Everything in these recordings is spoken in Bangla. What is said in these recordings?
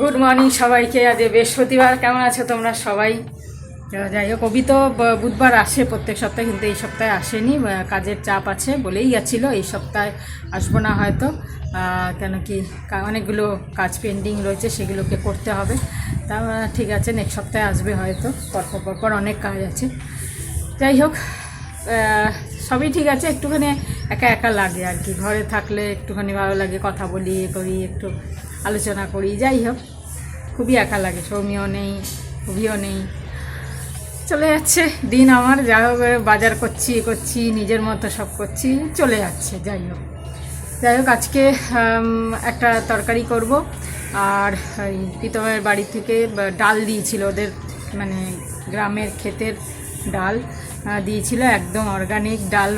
গুড মর্নিং সবাইকে। আজ বৃহস্পতিবার। কেমন আছো তোমরা সবাই? যাই হোক, কবি তো বুধবার আসে প্রত্যেক সপ্তাহে, কিন্তু এই সপ্তাহে আসেনি, কাজের চাপ আছে বলেই যাচ্ছিলো। এই সপ্তাহে আসবো না হয়তো, কেন কি অনেকগুলো কাজ পেন্ডিং রয়েছে, সেগুলোকে করতে হবে। তা ঠিক আছে, নেক্সট সপ্তাহে আসবে হয়তো। পরপর অনেক কাজ আছে। যাই হোক, সবই ঠিক আছে। একটুখানি একা একা লাগে আর কি, ঘরে থাকলে একটুখানি ভালো লাগে, কথা বলি, করি, একটু আলোচনা করি। যাই হোক, খুবই একা লাগে। সৌমিও নেই, খুবিও নেই, চলে যাচ্ছে দিন আমার। যা হোক, বাজার করছি নিজের মতো সব করছি, চলে যাচ্ছে। যাই হোক, আজকে একটা তরকারি করব। আর প্রীতমের বাড়ি থেকে ডাল দিয়েছিল, ওদের মানে গ্রামের ক্ষেতের ডাল দিয়েছিল, একদম অর্গানিক ডাল।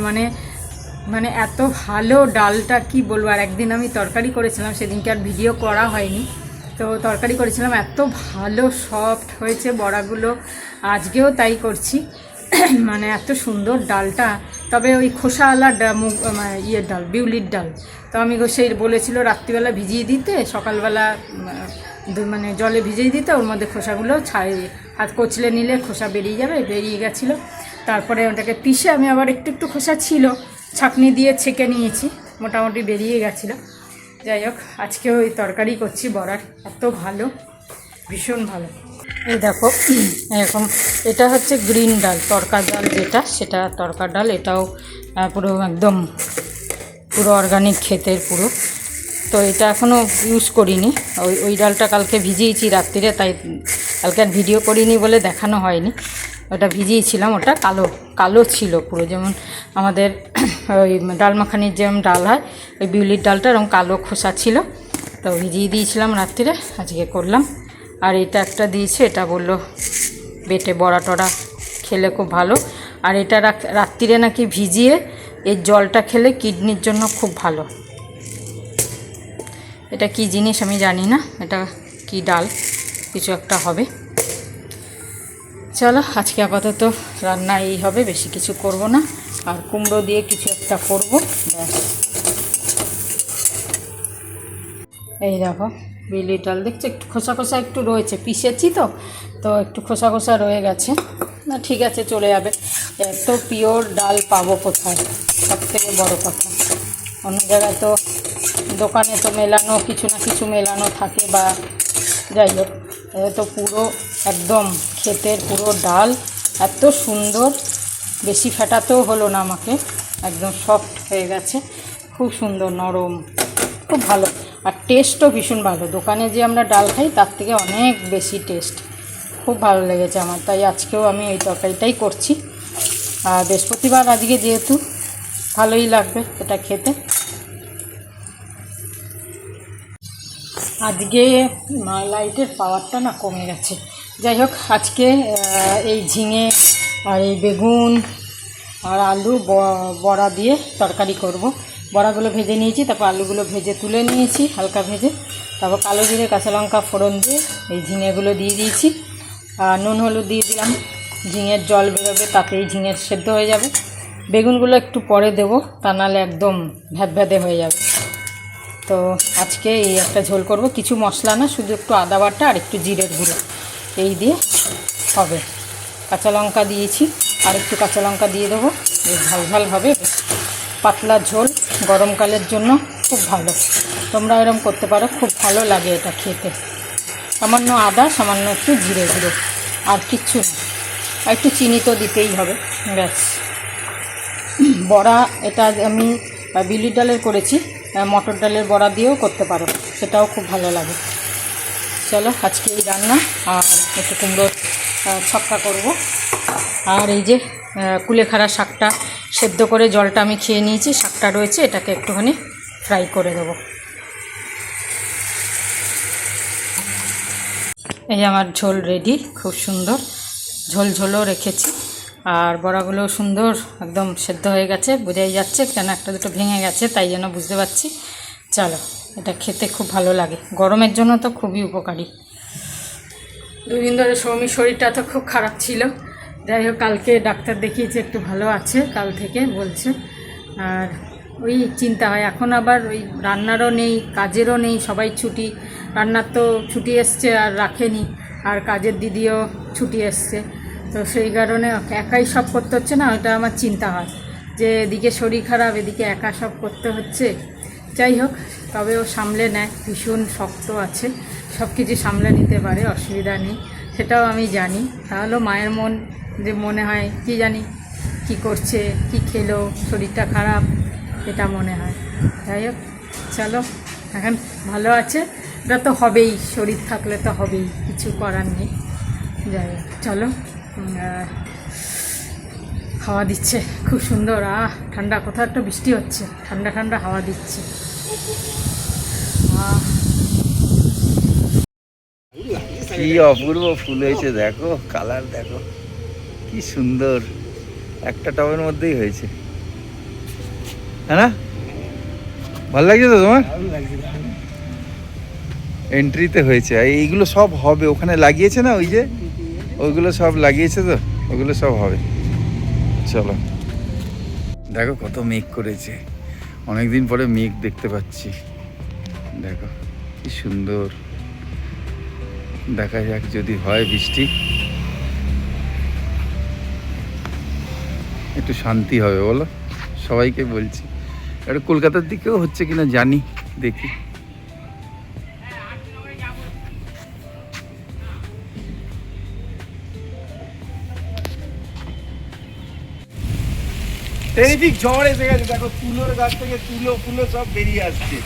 মানে এত ভালো ডালটা কি বলবো। আর একদিন আমি তরকারি করেছিলাম, সেদিনকে আর ভিডিও করা হয়নি। তো তরকারি করেছিলাম, এত ভালো সফট হয়েছে বড়াগুলো। আজকেও তাই করছি। মানে এত সুন্দর ডালটা। তবে ওই খোসাওয়ালা ইয়ের ডাল, বিউলির ডাল। তো আমি সেই বলেছিল রাত্রিবেলা ভিজিয়ে দিতে, সকালবেলা মানে জলে ভিজিয়ে দিতে, ওর মধ্যে খোসাগুলো হাত কচলে নিলে খোসা বেরিয়ে যাবে। বেরিয়ে গেছিলো। তারপরে ওটাকে পিষে আমি আবার একটু খোসা ছিল, ছাঁকনি দিয়ে ছেঁকে নিয়েছি, মোটামুটি বেরিয়ে গেছিলো। যাই হোক, আজকেও ওই তরকারি করছি বড়ার। এত ভালো, ভীষণ ভালো। এই দেখো, এরকম এটা হচ্ছে গ্রিন ডাল, তরকার ডাল যেটা, সেটা তরকার ডাল। এটাও পুরো একদম পুরো অর্গানিক ক্ষেতের পুরো। তো এটা এখনও ইউজ করিনি। ওই ডালটা কালকে ভিজিয়েছি রাত্রিরে, তাই কালকে আর ভিডিও করিনি বলে দেখানো হয়নি। ওটা ভিজিয়েছিলাম, ওটা কালো ছিল পুরো, যেমন আমাদের ওই ডাল মাখানির যেমন ডাল হয়, ওই বিউলির ডালটা এরকম কালো খোসা ছিল। তো ভিজিয়ে দিয়েছিলাম রাত্রিরে, আজকে করলাম। আর এটা একটা দিয়েছে, এটা বললো বেটে বড়া টড়া খেলে খুব ভালো। আর এটা রাত্রিরে নাকি ভিজিয়ে এর জলটা খেলে কিডনির জন্য খুব ভালো। এটা কি জিনিস আমি জানি না, এটা কি ডাল, কিছু একটা হবে। চলো, আজকে আপাতত রান্না এই হবে, বেশি কিছু করব না। আর কুমড়ো দিয়ে কিছু একটা করব, ব্যাস। এই দেখো, বিউলির ডাল দেখছো, একটু খোসা খোসা একটু রয়েছে, পিষেছি তো একটু খোসা খোসা রয়ে গেছে। না ঠিক আছে, চলে যাবে। এত পিওর ডাল পাবো কোথায়, সব থেকে বড় কথা। অন্য জায়গায় তো দোকানে তো মেলানো, কিছু না কিছু মেলানো থাকে, বা যাই হোক, তো পুরো একদম ক্ষেতের পুরো ডাল, এত সুন্দর। বেশি ফেটাতেও হলো না আমাকে, একদম সফট হয়ে গেছে, খুব সুন্দর নরম, খুব ভালো। আর টেস্টও ভীষণ ভালো। দোকানে যে আমরা ডাল খাই তার থেকে অনেক বেশি টেস্ট, খুব ভালো লেগেছে আমার। তাই আজকেও আমি এই তরকারিটাই করছি। আর বৃহস্পতিবার আজকে যেহেতু, ভালোই লাগবে এটা খেতে। আজকে লাইটের পাওয়ারটা না কমে গেছে। যাই হোক, আজকে এই ঝিঙে আর এই বেগুন আর আলু বড়া দিয়ে তরকারি করব। বড়াগুলো ভেজে নিয়েছি, তারপর আলুগুলো ভেজে তুলে নিয়েছি হালকা ভেজে। তারপর কালো জিরে কাঁচা লঙ্কা ফোড়ন দিয়ে এই ঝিঙেগুলো দিয়ে দিয়েছি। আর নুন হলুদ দিয়ে দিলাম। ঝিঙের জল বেরোবে, তাতেই ঝিঙে সেদ্ধ হয়ে যাবে। বেগুনগুলো একটু পরে দেবো, তা নাহলে একদম ভ্যাদভ্যাদে হয়ে যাবে। তো আজকে এই একটা ঝোল করব, কিছু মশলা না, শুধু একটু আদা বাটা আর একটু জিরের গুঁড়ো, এই দিয়ে হবে। কাঁচা লঙ্কা দিয়েছি, আর একটু কাঁচা লঙ্কা দিয়ে দেবো, বেশ ঝাল ঝাল হবে। পাতলা ঝোল, গরমকালের জন্য খুব ভালো। তোমরা এরকম করতে পারো, খুব ভালো লাগে এটা খেতে। সামান্য আদা, সামান্য একটু জিরে গুঁড়ো, আর কিচ্ছু না। আর একটু চিনি তো দিতেই হবে, ব্যাস। বড়া এটা আমি বিউলির ডালের করেছি, মটর ডালের বড়া দিয়েও করতে পারো, সেটাও খুব ভালো লাগে। চলো, আজকে এই রান্না। আর একটু কুমড়োর ছক্কা করব। আর এই যে কুলেখাড়া শাকটা সেদ্ধ করে জলটা আমি খেয়ে নিয়েছি, শাকটা রয়েছে, এটাকে একটুখানি ফ্রাই করে দেবো। এই আমার ঝোল রেডি, খুব সুন্দর ঝোলও রেখেছি। আর বড়াগুলো সুন্দর একদম সেদ্ধ হয়ে গেছে, বোঝাই যাচ্ছে, কেন একটা দুটো ভেঙে গেছে তাই জন্য বুঝতে পারছি। চলো, এটা খেতে খুব ভালো লাগে, গরমের জন্য তো খুবই উপকারী। দুদিন ধরে সৌমির শরীরটা তো খুব খারাপ ছিল। যাই হোক, কালকে ডাক্তার দেখিয়েছে, একটু ভালো আছে কাল থেকে বলছে। আর ওই চিন্তা হয়। এখন আবার ওই রান্নারও নেই, কাজেরও নেই, সবাই ছুটি, রান্নার তো ছুটি এসছে আর রাখেনি, আর কাজের দিদিও ছুটি এসছে, তো সেই কারণে একাই সব করতে হচ্ছে না, ওটা আমার চিন্তা হয় যে এদিকে শরীর খারাপ, এদিকে একা সব করতে হচ্ছে। যাই হোক, তবে ও সামলে নেয়, ভীষণ শক্ত আছে, সব কিছু সামলে নিতে পারে, অসুবিধা নেই, সেটাও আমি জানি। তাহলেও মায়ের মন যে মনে হয় কি জানি কি করছে, কি খেলো, শরীরটা খারাপ, এটা মনে হয়। যাই হোক, চলো, এখন ভালো আছে, এটা তো হবেই, শরীর থাকলে তো হবেই, কিছু করার নেই। যাই হোক, চলো। হাওয়া দিচ্ছে খুব সুন্দর, ঠান্ডা, কোথাও একটা বৃষ্টি হচ্ছে, ঠান্ডা ঠান্ডা হাওয়া দিচ্ছে। কি অপূর্ব ফুল হয়েছে, দেখো কালার, দেখো কি সুন্দর, একটা টবের মধ্যেই হয়েছে, হ্যাঁ না? ভালো লাগছে তো তোমার? এন্ট্রিতে হয়েছে, এইগুলো সব হবে, ওখানে লাগিয়েছে না, ওই যে ওইগুলো সব লাগিয়েছে, তো ওগুলো সব হবে। চলো, দেখো কত মেঘ করেছে, অনেকদিন পরে মেঘ দেখতে পাচ্ছি, দেখো কি সুন্দর। দেখা যাক যদি হয় বৃষ্টি, একটু শান্তি হবে, বলো? সবাইকে বলছি, এটা কলকাতার দিকেও হচ্ছে কিনা জানি, দেখি। চারিদিক ঝড় এসে গেছে, দেখো তুলোর গাছ থেকে তুলো ফুলো সব বেরিয়ে আসছে,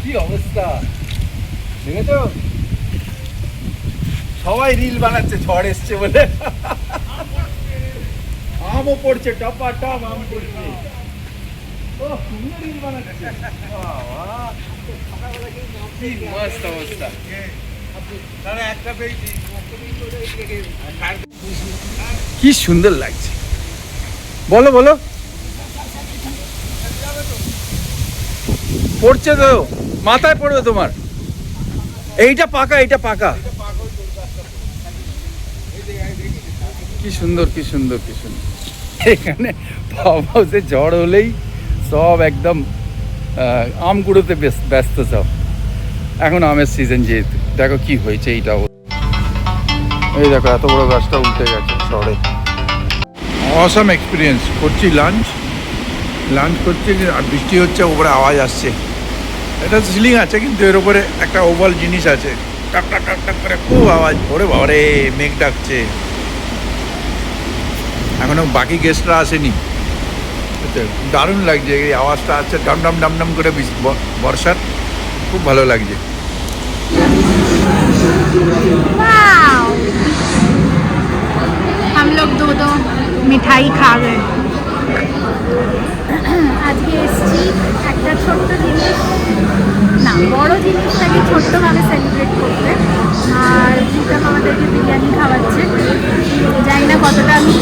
কি অবস্থা দেখেছো? সবাই রিল বানাচ্ছে ঝড় এসছে বলে, আমও পড়ছে, টপা টপ আম পড়ছে, ও তুমিও রিল বানাচ্ছে, কি মস্ত অবস্থা। কি সুন্দর লাগছে, বলো বলো। পড়ছে তো, মাথায় পড়বে তোমার, এইটা পাকা, এইটা পাকা। কি সুন্দর, কি সুন্দর, কি সুন্দর। এখানে ফার্ম হাউসে ঝড় হলেই সব একদম আম কুড়োতে ব্যস্ত সব, এখন আমের সিজন যেহেতু। দেখো কি হয়েছে, এইটাও, এই দেখো এত বড় গাছটা উল্টে গেছে ঝড়ে। Awesome experience. করছি লাঞ্চ করছি, আর বৃষ্টি হচ্ছে, ওপরে আওয়াজ আসছে, এটা সিলিং আছে কিন্তু এর উপরে একটা ওভাল জিনিস আছে, টাক টাক টাক টাক করে খুব আওয়াজ, ওরে বাবারে মেঘ ডাকছে। এখনো বাকি গেস্টরা আসেনি, দারুণ লাগছে এই আওয়াজটা, আছে ডাম ডাম ডাম ডাম করে বর্ষার, খুব ভালো লাগছে। हम लोग दो मिठाई खा गए। আজকে এসেছি একটা ছোট্ট জিনিস, না বড় জিনিসটাকে ছোট্টভাবে সেলিব্রেট করতে, আর জিতাম আমাদেরকে বিরিয়ানি খাওয়াচ্ছে। জানি না কতটা আমি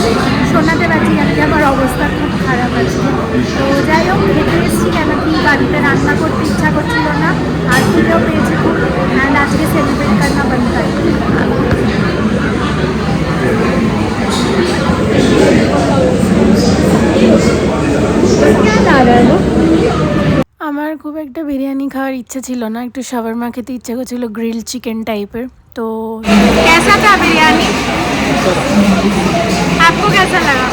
শোনাতে পারছি, আজকে আমার অবস্থা খুব খারাপ আছে। তো যাই হোক, খেতে এসেছি, কেন কি বাড়িতে রান্না করতে ইচ্ছা করছিল না, আর খিদেও পেয়েছে খুব, অ্যান্ড আজকে সেলিব্রেট করনা बनता है। আমার খুব একটা বিরিয়ানি খাওয়ার ইচ্ছা ছিল না, একটু শাওয়ারমা খেতে ইচ্ছা করছিল, গ্রিল চিকেন টাইপের। তো कैसा था बिरयानी? आपको कैसा लगा?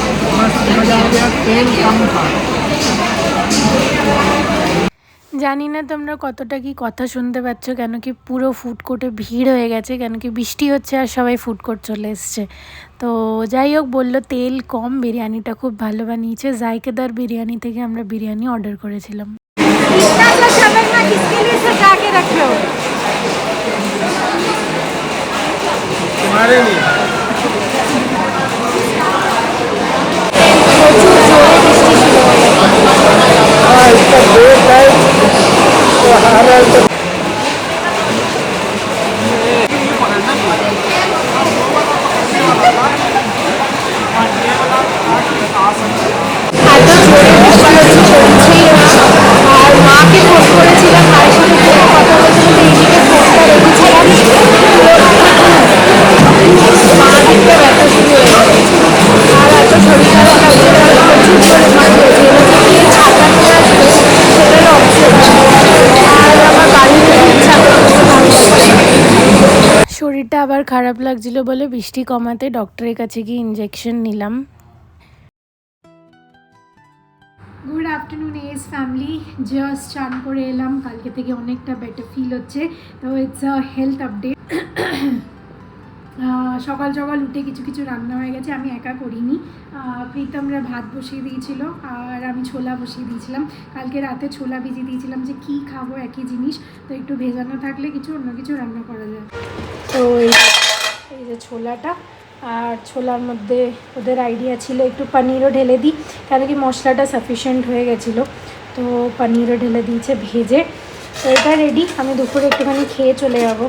জানি না তোমরা কতটা কি কথা শুনতে পাচ্ছ, কেন কি পুরো ফুড কোর্টে ভিড় হয়ে গেছে, কেন কি বৃষ্টি হচ্ছে আর সবাই ফুড কোর্ট চলে এসছে। তো যাই হোক, বললো তেল কম, বিরিয়ানিটা খুব ভালো বানিয়েছে। জায়কেদার বিরিয়ানি থেকে আমরা বিরিয়ানি অর্ডার করেছিলাম। আর মাকে ফোন করেছিলাম, মায়ের সাথে কথা বলছিলাম, এইদিকে ফোনটা রেখেছিলাম, মা একটা ব্যথা শুরু হয়ে গেছে, আর এত শরীর খারাপ লাগছে, প্রচুর পরিমাণে ছাতা নিয়ে আসবে শরীরটা আবার খারাপ লাগছিল বলে বৃষ্টি কমাতে ডক্টরের কাছে গিয়ে ইনজেকশন নিলাম। Good afternoon S family, just চান করে এলাম, কালকে থেকে অনেকটা বেটার ফিল হচ্ছে। তো ইটস আ হেলথ আপডেট। সকাল সকাল উঠে কিছু কিছু রান্না হয়ে গেছে, আমি একা করিনি। প্রীতমরা ভাত বসিয়ে দিয়েছিল আর আমি ছোলা বসিয়ে দিয়েছিলাম। কালকে রাতে ছোলা ভিজিয়ে দিয়েছিলাম যে কী খাবো একই জিনিস, তো একটু ভেজানো থাকলে কিছু অন্য কিছু রান্না করা যায়। তো এই যে ছোলাটা, আর ছোলার মধ্যে ওদের আইডিয়া ছিল একটু পনিরও ঢেলে দিই, কেন কি মশলাটা সাফিসিয়েন্ট হয়ে গেছিলো, তো পনিরও ঢেলে দিয়েছে ভেজে। তো এটা রেডি, আমি দুপুরে একটুখানি খেয়ে চলে যাবো।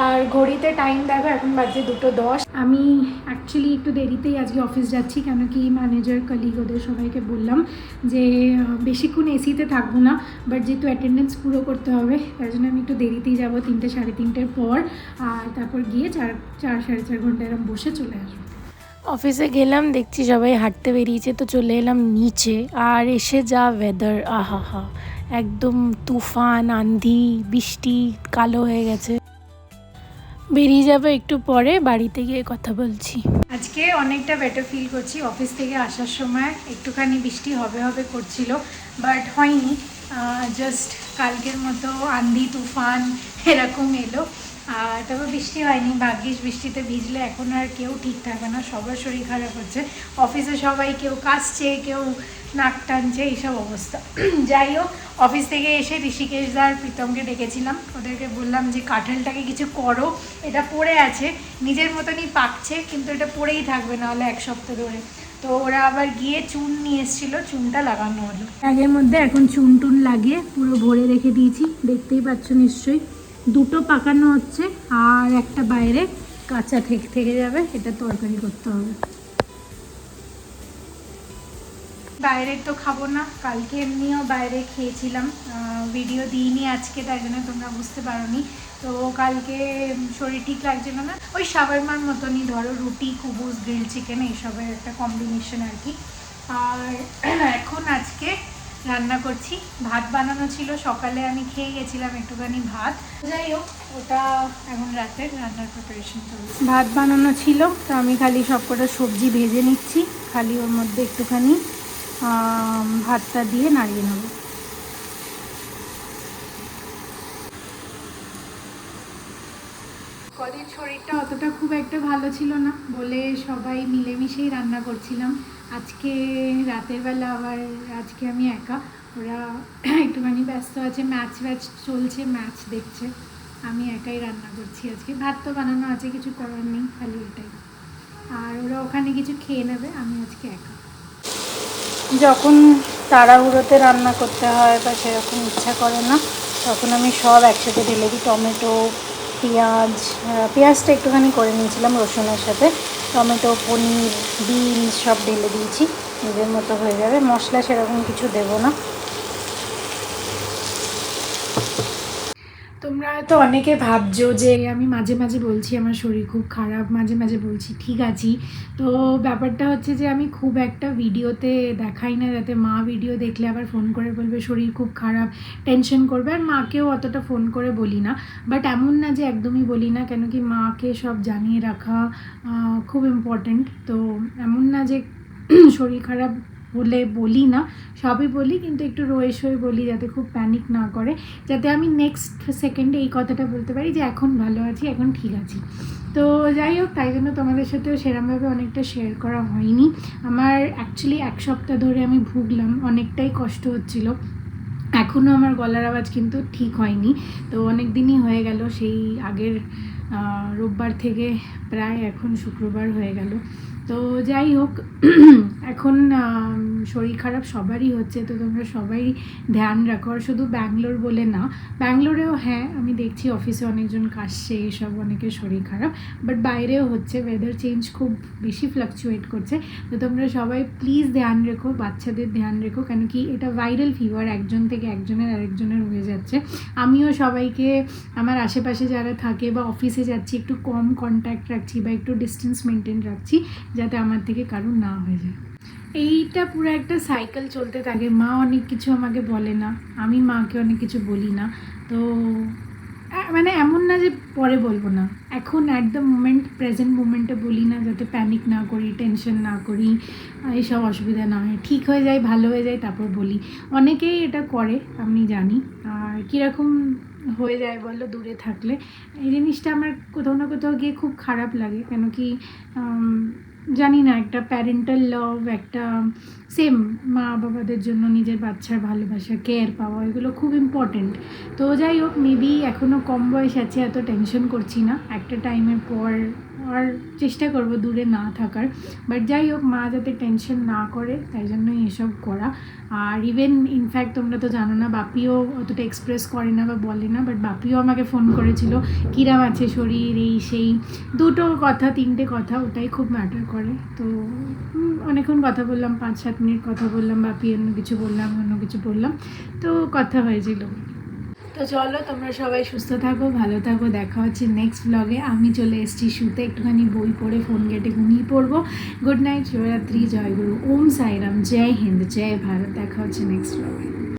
আর ঘড়িতে টাইম দেখো এখন বাজে 2:10। আমি অ্যাকচুয়ালি একটু দেরিতেই আজকে অফিস যাচ্ছি, কেন কি ম্যানেজার কলিগ ওদের সবাইকে বললাম যে বেশিক্ষণ এসিতে থাকবো না, বাট যেহেতু অ্যাটেন্ডেন্স পুরো করতে হবে তার জন্য আমি একটু দেরিতেই যাবো, 3টে সাড়ে 3টের পর। আর তারপর গিয়ে 4 সাড়ে 4 ঘন্টা এরকম বসে চলে আসবো। অফিসে গেলাম, দেখছি সবাই হাঁটতে বেরিয়েছে, তো চলে এলাম নিচে। আর এসে যা ওয়েদার, আহা হা, একদম তুফান, আন্ধি, বৃষ্টি, কালো হয়ে গেছে। বেরিয়ে যাবো একটু পরে, বাড়িতে গিয়ে কথা বলছি। আজকে অনেকটা বেটার ফিল করছি। অফিস থেকে আসার সময় একটুখানি বৃষ্টি হবে হবে করছিল, বাট হয়নি। জাস্ট কালকের মতো আন্ধি তুফান এরকম এলো, আর তবে বৃষ্টি হয়নি। ভাগ্যিস, বৃষ্টিতে ভিজলে এখন আর কেউ ঠিক থাকবে না, সবার শরীর খারাপ হচ্ছে। অফিসে সবাই কেউ কাশছে, কেউ নাক টানছে, এইসব অবস্থা। যাই হোক, অফিস থেকে এসে ঋষিকেশ আর প্রীতমকে ডেকেছিলাম, ওদেরকে বললাম যে কাঁঠালটাকে কিছু করো, এটা পড়ে আছে, নিজের মতনই পাকছে, কিন্তু এটা পড়েই থাকবে, নাহলে 1 সপ্তাহ ধরে। তো ওরা আবার গিয়ে চুন নিয়ে এসেছিলো, চুনটা লাগানো হলো। ব্যাগের মধ্যে এখন চুন টুন লাগিয়ে পুরো ভরে রেখে দিয়েছি, দেখতেই পাচ্ছ নিশ্চয়ই। 2টো পাকানো হচ্ছে আর একটা বাইরে কাঁচা থেকে যাবে, এটা তরকারি করতে হবে। বাইরে তো খাবো না, কালকে এমনিও বাইরে খেয়েছিলাম, ভিডিও দিইনি আজকে, তাই জন্য তোমরা বুঝতে পারোনি। তো কালকে শরীর ঠিক লাগছিল না, ওই শাওয়ারমার মতনই ধরো, রুটি, কুবুস, গ্রিল চিকেন এইসবের একটা কম্বিনেশন আর কি। আর এখন আজকে রান্না করছি, ভাত বানানো ছিল, সকালে আমি খেয়ে গেছিলাম একটুখানি ভাত, যাই হোক ওটা এখন রাতের রান্নার প্রিপারেশন চলছে। ভাত বানানো ছিল, তো আমি খালি সবকটা সবজি ভেজে নিচ্ছি, খালি ওর মধ্যে একটুখানি ভাতটা দিয়ে নাড়িয়ে নেব। কদিন শরীরটা অতটা খুব একটা ভালো ছিল না বলে সবাই মিলেমিশেই রান্না করছিলাম। আজকে রাতের বেলা আবার আজকে আমি একা, ওরা একটুখানি ব্যস্ত আছে, ম্যাচ চলছে, ম্যাচ দেখছে, আমি একাই রান্না করছি আজকে। ভাত তো বানানো আছে, কিছু করার নেই, খালি এটাই। আর ওরা ওখানে কিছু খেয়ে নেবে, আমি আজকে একা। যখন তাড়াহুড়োতে রান্না করতে হয় বা সেরকম ইচ্ছা করে না, তখন আমি সব একসাথে ঢেলে দিই। টমেটো, পেঁয়াজটা একটুখানি করে নিয়েছিলাম রসুনের সাথে, টমেটো, পনির, বিনস সব ঢেলে দিয়েছি, নিজের মতো হয়ে যাবে। মশলা সেরকম কিছু দেবো না। তোমরা হয়তো অনেকে ভাবছো যে আমি মাঝে মাঝে বলছি আমার শরীর খুব খারাপ, মাঝে মাঝে বলছি ঠিক আছি। তো ব্যাপারটা হচ্ছে যে আমি খুব একটা ভিডিওতে দেখাই না, যাতে মা ভিডিও দেখলে আবার ফোন করে বলবে শরীর খুব খারাপ, টেনশন করবে। আর মাকেও অতটা ফোন করে বলি না, বাট এমন না যে একদমই বলি না, কেন কি মাকে সব জানিয়ে রাখা খুব ইম্পর্ট্যান্ট। তো এমন না যে শরীর খারাপ বলে বলি না, সবই বলি, কিন্তু একটু রয়ে সয়ে বলি, যাতে খুব প্যানিক না করে, যাতে আমি নেক্সট সেকেন্ডে এই কথাটা বলতে পারি যে এখন ভালো আছি, এখন ঠিক আছি। তো যাই হোক, তাই জন্য তোমাদের সাথেও সেরকমভাবে অনেকটা শেয়ার করা হয়নি। আমার অ্যাকচুয়ালি 1 সপ্তাহ ধরে আমি ভুগলাম, অনেকটাই কষ্ট হচ্ছিল, এখনও আমার গলার আওয়াজ কিন্তু ঠিক হয়নি। তো অনেক দিনই হয়ে গেল, সেই আগের রোববার থেকে প্রায় এখন শুক্রবার হয়ে গেল। তো যাই হোক, এখন শরীর খারাপ সবারই হচ্ছে, তো তোমরা সবাই ধ্যান রাখো। আর শুধু ব্যাঙ্গালোর বলে না, ব্যাঙ্গালোরেও হ্যাঁ আমি দেখছি অফিসে অনেকজন কাশছে, এইসব অনেকের শরীর খারাপ, বাট বাইরেও হচ্ছে, ওয়েদার চেঞ্জ খুব বেশি ফ্লাকচুয়েট করছে। তো তোমরা সবাই প্লিজ ধ্যান রেখো, বাচ্চাদের ধ্যান রেখো, কেন কি এটা ভাইরাল ফিভার, একজন থেকে একজনের আরেকজনের হয়ে যাচ্ছে। আমিও সবাইকে, আমার আশেপাশে যারা থাকে বা অফিসে যাচ্ছি, একটু কম কন্ট্যাক্ট রাখছি বা একটু ডিস্টেন্স মেনটেন রাখছি, যাতে আমার থেকে কারোর না হয়ে যায়। এইটা পুরো একটা সাইকেল চলতে থাকে। মা অনেক কিছু আমাকে বলে না, আমি মাকে অনেক কিছু বলি না, তো মানে এমন না যে পরে বলবো না, এখন অ্যাট দ্য মোমেন্ট, প্রেজেন্ট মোমেন্টে বলি না, যাতে প্যানিক না করি, টেনশন না করি, এইসব অসুবিধা না হয়, ঠিক হয়ে যায়, ভালো হয়ে যায়, তারপর বলি। অনেকেই এটা করে আমি জানি। আর কীরকম হয়ে যায় বলো দূরে থাকলে, এই জিনিসটা আমার কোথাও না কোথাও গিয়ে খুব খারাপ লাগে। কেন কি জানি না, একটা প্যারেন্টাল লাভ, একটা সেম মা বাবাদের জন্য নিজের বাচ্চার ভালোবাসা, কেয়ার পাওয়া, এগুলো খুব ইম্পর্টেন্ট। তো যাই হোক, মেবি এখনও কম বয়স আছে, এত টেনশন করছি না, একটা টাইমের পর আর চেষ্টা করব দূরে না থাকার। বাট যাই হোক, মা যাতে টেনশন না করে তাই জন্যই এসব করা। আর ইভেন ইনফ্যাক্ট তোমরা তো জানো না, বাপিও অতটা এক্সপ্রেস করে না বা বলে না, বাট বাপিও আমাকে ফোন করেছিল কিরাম আছে শরীর, এই সেই, দুটো কথা, তিনটে কথা, ওটাই খুব ম্যাটার করে। তো অনেকক্ষণ কথা বললাম, 5-7 মিনিট কথা বললাম, বাপি অন্য কিছু বললাম, অন্য কিছু বললাম, তো কথা হয়েছিল। তো চলো, তোমরা সবাই সুস্থ থাকো, ভালো থাকো, দেখা হচ্ছে নেক্সট ব্লগে। আমি চলে এসেছি শুতে, একটুখানি বই পড়ে ফোন ঘেটে ঘুমিয়ে পড়বো। গুড নাইট, শিবরাত্রি, জয় গুরু, ওম সাইরাম, জয় হিন্দ, জয় ভারত। দেখা হচ্ছে নেক্সট ব্লগে।